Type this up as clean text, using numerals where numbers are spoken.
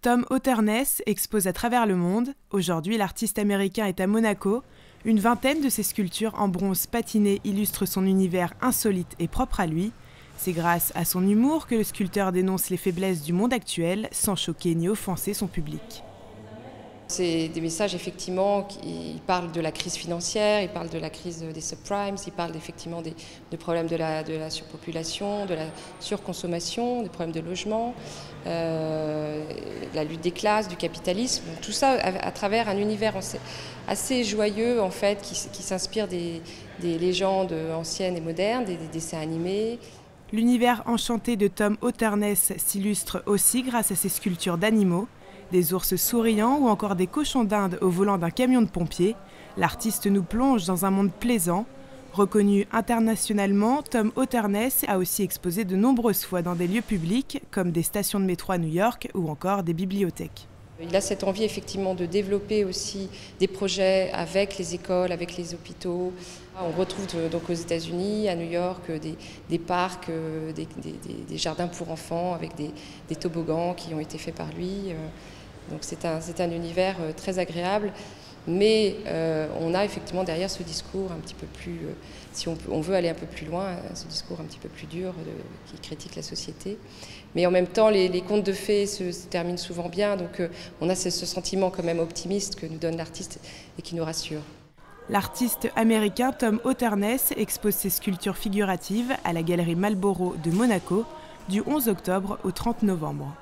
Tom Hotterness expose à travers le monde. Aujourd'hui, l'artiste américain est à Monaco. Une vingtaine de ses sculptures en bronze patiné illustrent son univers insolite et propre à lui. C'est grâce à son humour que le sculpteur dénonce les faiblesses du monde actuel, sans choquer ni offenser son public. C'est des messages effectivement qui parlent de la crise financière, ils parlent de la crise des subprimes, ils parlent effectivement des problèmes de la surpopulation, de la surconsommation, des problèmes de logement, la lutte des classes, du capitalisme. Donc, tout ça à travers un univers assez joyeux en fait, qui s'inspire des légendes anciennes et modernes, des dessins animés. L'univers enchanté de Tom Hotterness s'illustre aussi grâce à ses sculptures d'animaux. Des ours souriants ou encore des cochons d'Inde au volant d'un camion de pompiers, l'artiste nous plonge dans un monde plaisant. Reconnu internationalement, Tom Hotterness a aussi exposé de nombreuses fois dans des lieux publics, comme des stations de métro à New York ou encore des bibliothèques. Il a cette envie effectivement de développer aussi des projets avec les écoles, avec les hôpitaux. On retrouve donc aux États-Unis, à New York, des parcs, des jardins pour enfants avec des toboggans qui ont été faits par lui. Donc c'est un univers très agréable, mais on a effectivement derrière ce discours un petit peu plus, si on veut aller un peu plus loin, ce discours un petit peu plus dur qui critique la société. Mais en même temps, les contes de fées se terminent souvent bien, donc on a ce sentiment quand même optimiste que nous donne l'artiste et qui nous rassure. L'artiste américain Tom Hotterness expose ses sculptures figuratives à la galerie Malboro de Monaco du 11 octobre au 30 novembre.